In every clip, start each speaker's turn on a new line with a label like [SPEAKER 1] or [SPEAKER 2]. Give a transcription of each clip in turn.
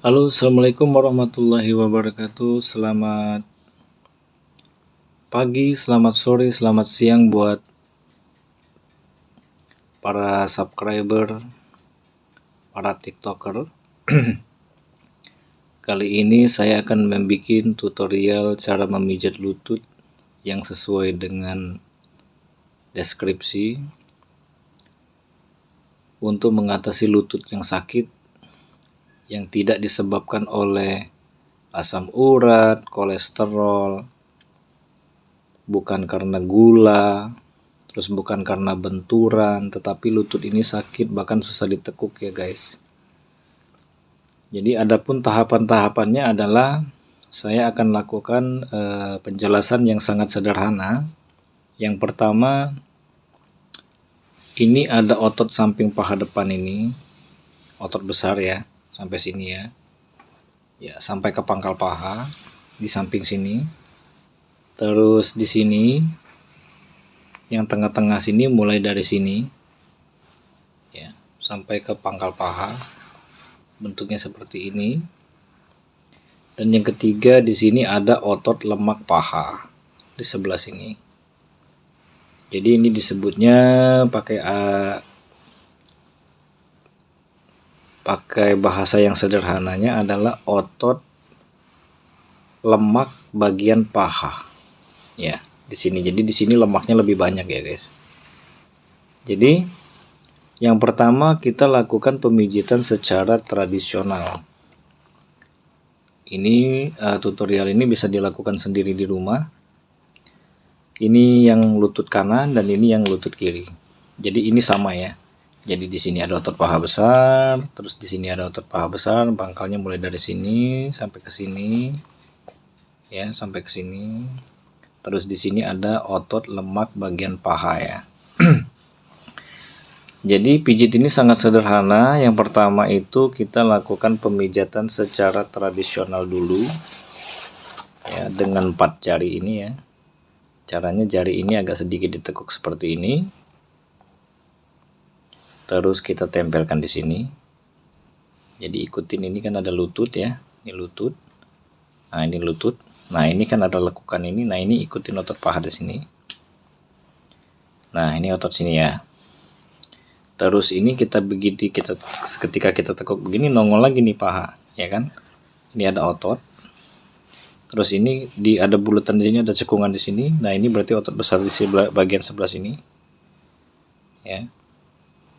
[SPEAKER 1] Halo, assalamualaikum warahmatullahi wabarakatuh. Selamat pagi, selamat sore, selamat siang buat para subscriber, para TikToker. Kali ini saya akan membuat tutorial cara memijat lutut yang sesuai dengan deskripsi untuk mengatasi lutut yang sakit yang tidak disebabkan oleh asam urat, kolesterol, bukan karena gula, terus bukan karena benturan, tetapi lutut ini sakit bahkan susah ditekuk ya guys. Jadi adapun tahapan-tahapannya adalah saya akan lakukan penjelasan yang sangat sederhana. Yang pertama, ini ada otot samping paha depan ini, otot besar ya, sampai sini ya. Ya, sampai ke pangkal paha di samping sini. Terus di sini yang tengah-tengah sini mulai dari sini ya sampai ke pangkal paha, bentuknya seperti ini. Dan yang ketiga di sini ada otot lemak paha di sebelah sini. Jadi ini disebutnya pakai bahasa yang sederhananya adalah otot lemak bagian paha. Ya, di sini. Jadi di sini lemaknya lebih banyak ya, guys. Jadi yang pertama kita lakukan pemijitan secara tradisional. Ini tutorial ini bisa dilakukan sendiri di rumah. Ini yang lutut kanan dan ini yang lutut kiri. Jadi ini sama ya. Jadi di sini ada otot paha besar, terus di sini ada otot paha besar, pangkalnya mulai dari sini sampai ke sini. Ya, sampai ke sini. Terus di sini ada otot lemak bagian paha ya. Jadi pijit ini sangat sederhana. Yang pertama itu kita lakukan pemijatan secara tradisional dulu. Ya, dengan 4 jari ini ya. Caranya jari ini agak sedikit ditekuk seperti ini. Terus kita tempelkan di sini. Jadi ikutin, ini kan ada lutut ya. Ini lutut. Nah, ini lutut. Nah, ini kan ada lekukan ini. Nah, ini ikutin otot paha di sini. Nah, ini otot sini ya. Terus ini ketika kita tekuk begini nongol lagi nih paha, ya kan? Ini ada otot. Terus ini ada bulatan di sini, ada cekungan di sini. Nah, ini berarti otot besar di bagian sebelah sini. Ya.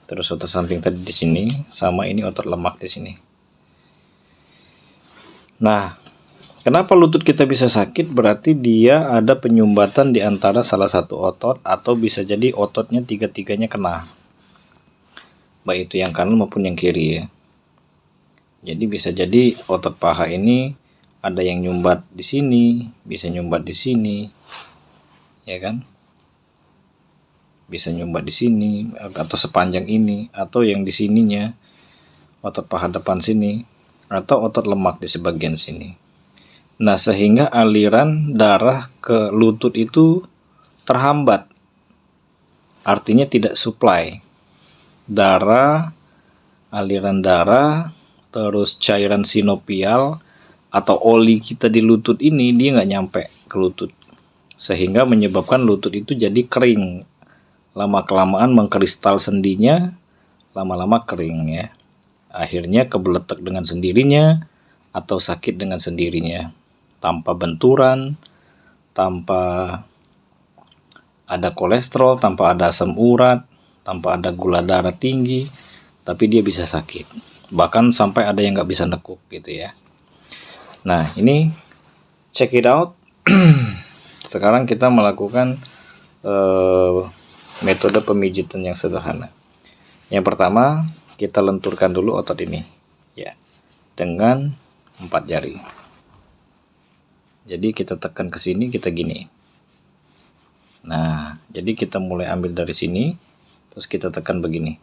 [SPEAKER 1] Terus otot samping tadi di sini, sama ini otot lemak di sini. Nah, kenapa lutut kita bisa sakit? Berarti dia ada penyumbatan di antara salah satu otot, atau bisa jadi ototnya tiga-tiganya kena. Baik itu yang kanan maupun yang kiri ya. Jadi bisa jadi otot paha ini ada yang nyumbat di sini, bisa nyumbat di sini. Ya kan? Bisa nyumbat di sini atau sepanjang ini, atau yang di sininya otot paha depan sini, atau otot lemak di sebagian sini. Nah, sehingga aliran darah ke lutut itu terhambat. Artinya tidak supply darah, aliran darah, terus cairan sinovial atau oli kita di lutut ini dia nggak nyampe ke lutut, sehingga menyebabkan lutut itu jadi kering. Lama-kelamaan mengkristal sendinya, lama-lama kering ya. Akhirnya kebeletak dengan sendirinya atau sakit dengan sendirinya, tanpa benturan, tanpa ada kolesterol, tanpa ada asam urat, tanpa ada gula darah tinggi, tapi dia bisa sakit. Bahkan sampai ada yang nggak bisa nekuk gitu ya. Nah, ini check it out. Sekarang kita melakukan metode pemijitan yang sederhana. Yang pertama, kita lenturkan dulu otot ini ya dengan 4 jari. Jadi kita tekan ke sini, kita gini. Nah, jadi kita mulai ambil dari sini, terus kita tekan begini.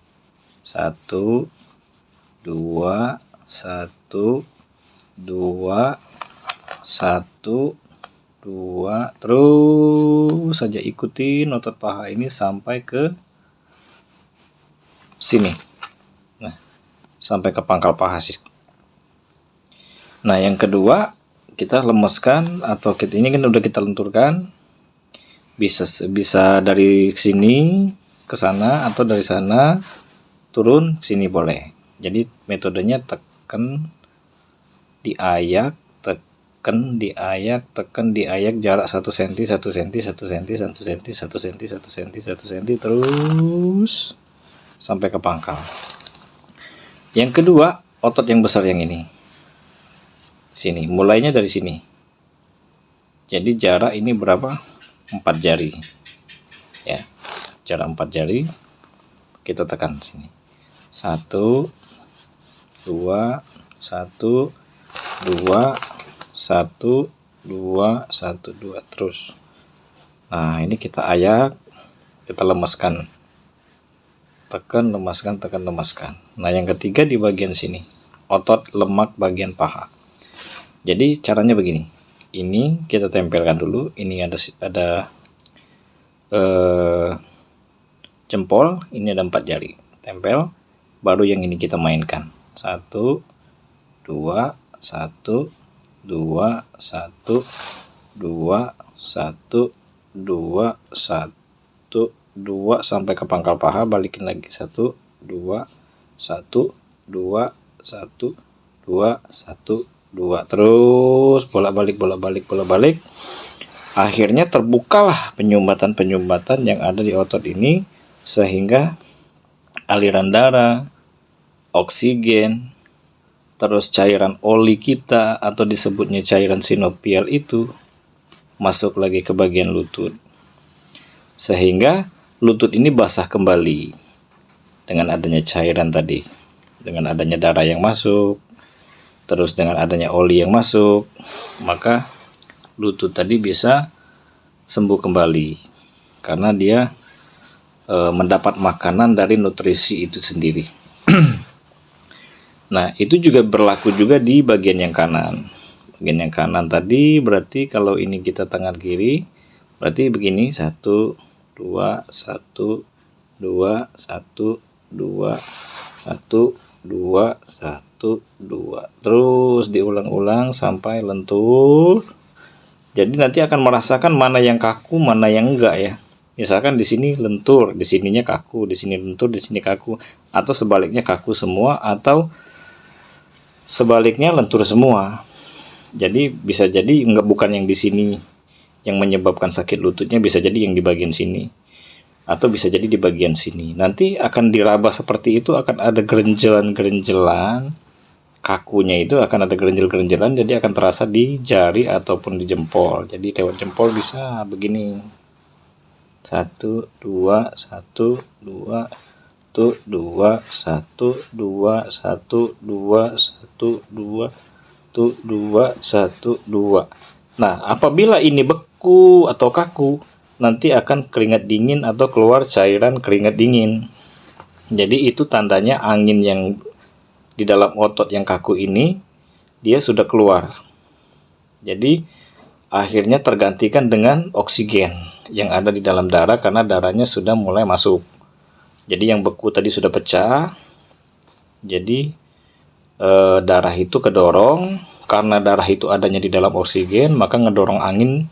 [SPEAKER 1] 1 2 1 2 1 2, terus saja ikutin otot paha ini sampai ke sini. Nah, sampai ke pangkal paha sih. Nah, yang kedua, kita lemeskan atau ini kan udah kita lenturkan. Bisa dari sini ke sana atau dari sana turun sini boleh. Jadi metodenya tekan diayak, tekan diayak jarak 1 cm 1 cm 1 cm 1 cm 1 cm 1 cm 1 cm terus sampai ke pangkal. Yang kedua, otot yang besar yang ini. Sini, mulainya dari sini. Jadi jarak ini berapa? 4 jari. Ya. Jarak 4 jari. Kita tekan sini. 1 2 1 2 1 2 1 2 terus. Nah, ini kita ayak, kita lemeskan. Tekan, lemaskan, tekan, lemaskan. Nah, yang ketiga di bagian sini. Otot lemak bagian paha. Jadi caranya begini. Ini kita tempelkan dulu. Ini ada jempol, ini ada 4 jari. Tempel, baru yang ini kita mainkan. 1 2 1 2 1 2 1 2 1 2 sampai ke pangkal paha, balikin lagi 1 2 1 2 1 2 1 2 terus bolak-balik. Akhirnya terbukalah penyumbatan yang ada di otot ini sehingga aliran darah, oksigen, terus cairan oli kita atau disebutnya cairan sinovial itu masuk lagi ke bagian lutut. Sehingga lutut ini basah kembali dengan adanya cairan tadi, dengan adanya darah yang masuk, terus dengan adanya oli yang masuk, maka lutut tadi bisa sembuh kembali karena dia mendapat makanan dari nutrisi itu sendiri. Nah, itu juga berlaku juga di bagian yang kanan. Bagian yang kanan tadi berarti kalau ini kita tangan kiri, berarti begini 1 2 1 2 1 2 1 2 1 2 terus diulang-ulang sampai lentur. Jadi nanti akan merasakan mana yang kaku, mana yang enggak ya. Misalkan di sini lentur, di sininya kaku, di sini lentur, di sini kaku, atau sebaliknya kaku semua, atau sebaliknya lentur semua. Jadi bisa jadi bukan yang di sini yang menyebabkan sakit lututnya, bisa jadi yang di bagian sini, atau bisa jadi di bagian sini. Nanti akan diraba seperti itu, akan ada gerenjelan-gerenjelan. Kakunya itu akan ada gerenjel-gerenjelan, jadi akan terasa di jari ataupun di jempol. Jadi lewat jempol bisa begini 1 2 1 2 1 2 1 2 1 2 1 2 2 1 2. Nah, apabila ini beku atau kaku, nanti akan keringat dingin atau keluar cairan keringat dingin. Jadi itu tandanya angin yang di dalam otot yang kaku ini dia sudah keluar. Jadi akhirnya tergantikan dengan oksigen yang ada di dalam darah karena darahnya sudah mulai masuk. Jadi yang beku tadi sudah pecah. Jadi darah itu kedorong, karena darah itu adanya di dalam oksigen, maka ngedorong angin,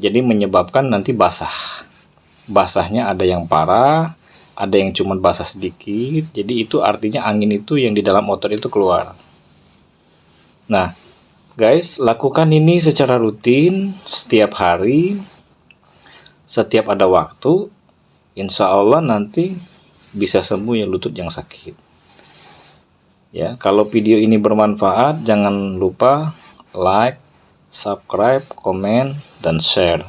[SPEAKER 1] jadi menyebabkan nanti basah. Basahnya ada yang parah, ada yang cuma basah sedikit. Jadi itu artinya angin itu yang di dalam otot itu keluar. Nah, guys, lakukan ini secara rutin setiap hari, setiap ada waktu. Insya Allah nanti bisa sembuh ya lutut yang sakit. Ya, kalau video ini bermanfaat, jangan lupa like, subscribe, komen, dan share.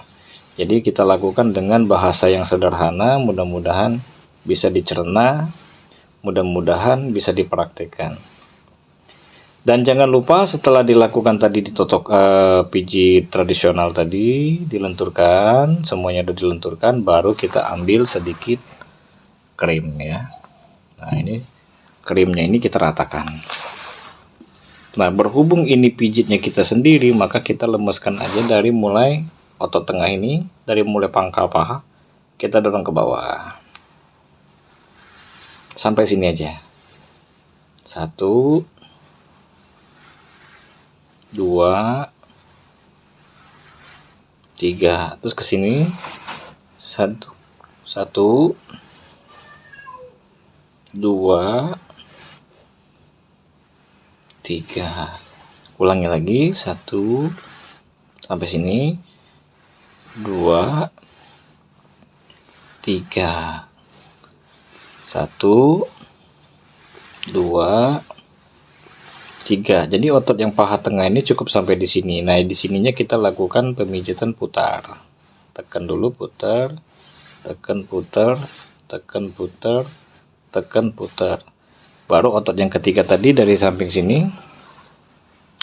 [SPEAKER 1] Jadi kita lakukan dengan bahasa yang sederhana, mudah-mudahan bisa dicerna, mudah-mudahan bisa dipraktikkan. Dan jangan lupa setelah dilakukan tadi ditotok pijit tradisional tadi, dilenturkan, semuanya sudah dilenturkan, baru kita ambil sedikit krim ya. Nah, ini krimnya ini kita ratakan. Nah, berhubung ini pijitnya kita sendiri, maka kita lemeskan aja dari mulai otot tengah ini, dari mulai pangkal paha, kita dorong ke bawah. Sampai sini aja. 1 2, 3. Terus ke sini 1, 2, 3. Ulangi lagi 1 sampai sini, 2, 3. 1, 2, 3. Jadi otot yang paha tengah ini cukup sampai di sini. Nah, di sininya kita lakukan pemijatan putar. Tekan dulu, putar, tekan, putar, tekan, putar, tekan, putar. Baru otot yang ketiga tadi dari samping sini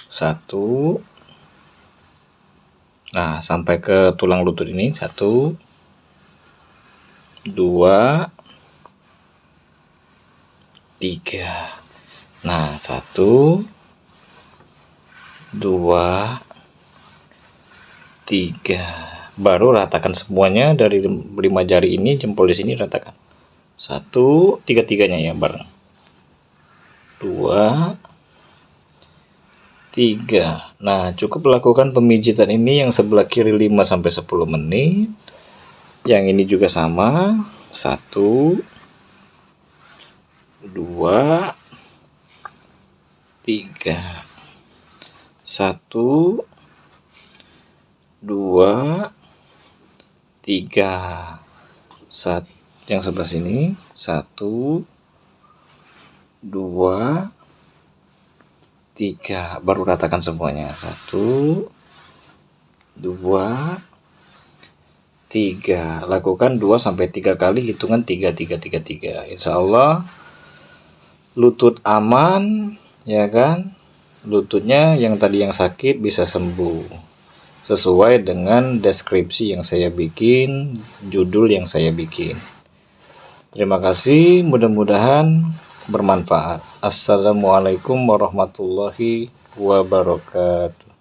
[SPEAKER 1] 1. Nah, sampai ke tulang lutut ini 1, 2, 3. Nah, 1, 2, 3. Baru ratakan semuanya dari 5 jari ini, jempol di sini ratakan. 1, 3-tiganya ya bareng. 2, 3. Nah, cukup lakukan pemijitan ini yang sebelah kiri 5-10 menit. Yang ini juga sama. 1, 2, 3. 1, 2, 3. Yang sebelah sini 1, 2, 3. Baru ratakan semuanya. 1, 2, 3. Lakukan 2-3 kali, hitungan 3, 3, 3, 3. Insya Allah lutut aman, ya kan? Lututnya yang tadi yang sakit bisa sembuh sesuai dengan deskripsi yang saya bikin, judul yang saya bikin. Terima kasih, mudah-mudahan bermanfaat. Assalamualaikum warahmatullahi wabarakatuh.